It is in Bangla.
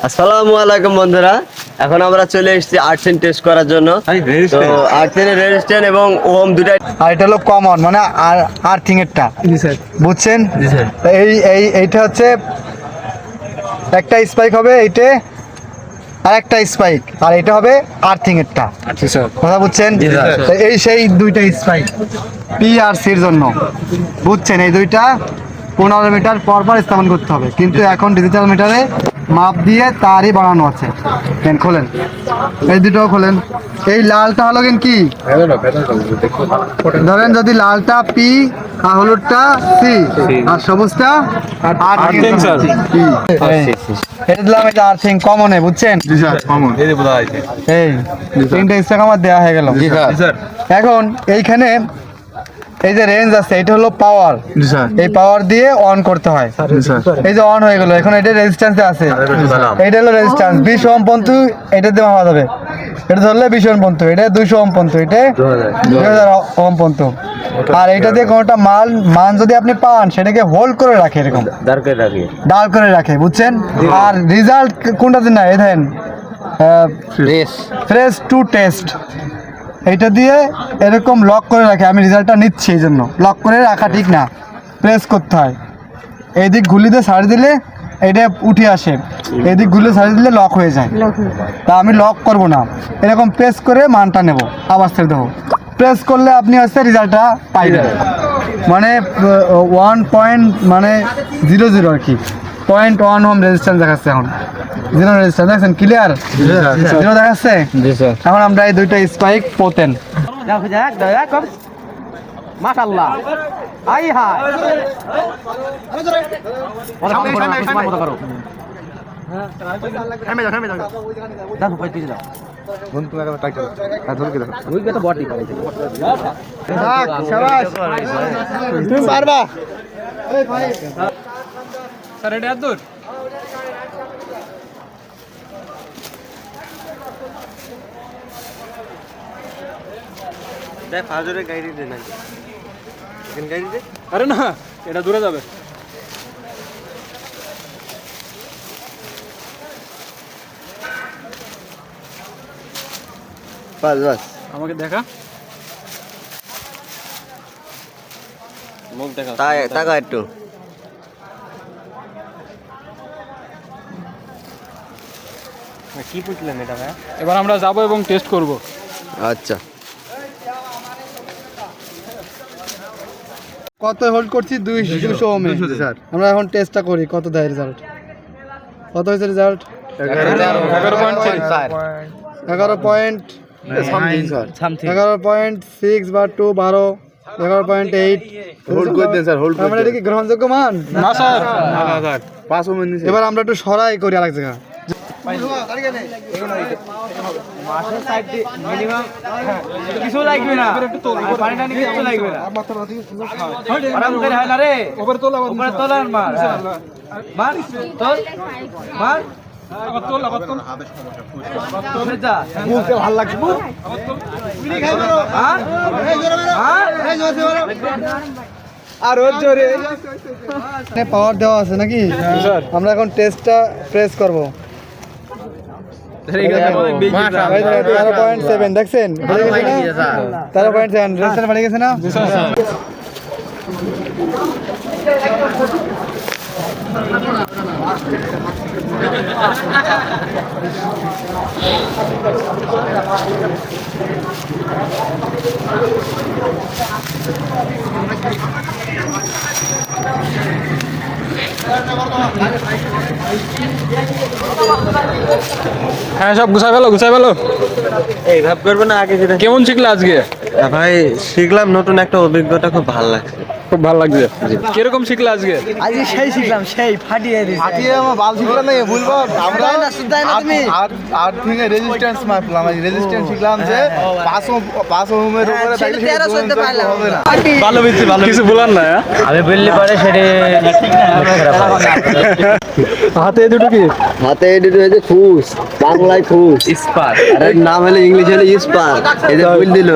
আসসালামু আলাইকুম বন্ধুরা, এখন আমরা চলে এসেছি আর্টসেন টেস্ট করার জন্য। তো আর্টসেনের রেজিস্ট্যান্ট এবং ওম দুটাই, আর এটা হলো কমন মানে আর্থিং এরটা বুঝছেন। এইটা হচ্ছে একটা স্পাইক হবে এইটা, আর একটা স্পাইক, আর এটা হবে আর্থিং এরটা, কথা বুঝছেন। এই সেই দুইটা স্পাইক পি আর সির জন্য, বুঝছেন। এই দুইটা 15 মিটার পর পর স্থাপন করতে হবে, কিন্তু এখন ডিজিটাল মিটারে মাপ দিয়ে তারই বানানো আছে। পেন খোলেন, এই দুটোও খোলেন। এই লালটা হলো কি, ধরেন যদি লালটা পি আর হলুদটা সি আর সবুজটা এটা দিলাম, এটা আর্থিং কমনে, বুঝছেন। এই তিনটা স্ট্যাক আমার দেওয়া হয়ে গেল। এখন এইখানে এই যে রেঞ্জ আছে, এটা হলো পাওয়ার, এই পাওয়ার দিয়ে অন করতে হয়। এই যে অন হয়ে গেল, এখন এটা রেজিস্ট্যান্সে আছে, এটা হলো রেজিস্ট্যান্স 20 ওহম পর্যন্ত, এটা দিয়ে মাপা যাবে। এটা ধরলে 20 ওহম পর্যন্ত, এটা 200 ওহম পর্যন্ত, এটা 2000 ওহম পর্যন্ত। আর এটা দিয়ে কোনোটা মান যদি আপনি পান, সেটাকে হোল্ড করে রাখে, এরকম দাঁড় করে রাখে, বুঝছেন। আর রেজাল্ট কোনটা দিন না, এই দেখেন ফ্রেশ টু টেস্ট, এইটা দিয়ে এরকম লক করে রাখে। আমি রেজাল্টটা নিচ্ছি, এই জন্য লক করে রাখা ঠিক না, প্রেস করতে হয়। এই দিক গুলি দিয়ে ছাড়ি দিলে এটা উঠে আসে, এই দিক গুলি ছাড়ি দিলে লক হয়ে যায়। তা আমি লক করব না, এরকম প্রেস করে মানটা নেব, আবার ছেড়ে দেবো। প্রেস করলে আপনি হচ্ছে রেজাল্টটা পাইবেন, মানে 1.00 আর কি, 0.1 ওহম রেজিস্ট্যান্স দেখাচ্ছে। এখন 0 রেজিস্ট্যান্স দেখছেন, ক্লিয়ার 0 দেখাচ্ছে। এখন আমরা এই দুইটা স্পাইক পোতেন, মাশাআল্লাহ, আই হাই তুমি পারবা স্যার, এটা এত দূর আরে না, এটা দূরে যাবে। বাস আমাকে দেখা, মুখ দেখা, টাকা একটু। কি বুঝলেন এটা ভাই? এবার আমরা যাব এবং টেস্ট করব। আচ্ছা, কত হোল্ড করছি? 200 ওহমে। স্যার আমরা এখন টেস্টটা করি, কত দেয় রেজাল্ট, কত হয়েছে রেজাল্ট? 11.6 বা 2 12, 11.8 হোল্ড করে দেন স্যার। হোল্ড আমরা এটা কি গ্রহণযোগ্য মান? না স্যার, 5 ওহম নিচে। এবার আমরা একটু সরাই করি আরেক জায়গা। কিছু লাগবে না, পানিটা নিয়ে কিছু লাগবে না, আরাম করে হয় না রে। উপরে তোল, উপরে তোল, আর মার মার, তোল মার, আবার তোল, আবার তোল, আবার তোল, যা বুঝতে ভালো লাগছে। হ্যাঁ আর ওর জোরে পাওয়ার দেওয়া আছে নাকি? আমরা এখন টেস্টটা প্রেস করব। 13.7 দেখছেন, 13.7 রেজিস্ট্যান্স বাড়ে গেছে না? হ্যাঁ, সব গুছাই ফেলো। এই ভাব করবে না আগে যেটা। কেমন শিখলে আজকে? ভাই শিখলাম, নতুন একটা অভিজ্ঞতা, খুব ভালো লাগছে। খুব ভালো লাগছে। কিরকম শিখলে আজকে? আজকে সেই শিখলাম, সেই ফাটিয়ে আমার বাল শিখলাম না, বলবো আমরা আর্থিং এর রেজিস্ট্যান্স মাপলাম। রেজিস্ট্যান্স শিখলাম যে 5 ওহমের উপরে থাকলে সেটা হবে না। ভালো কিছু বলার না, আমি বললে পরে সেটা হাতে এই দুটো কি? হাতে এই দুটো হচ্ছে খুশ, বাংলায় খুশ, ইস্পাত, আর নাম হলো ইংলিশ হলো ইস্পাত। এই যে বল দিল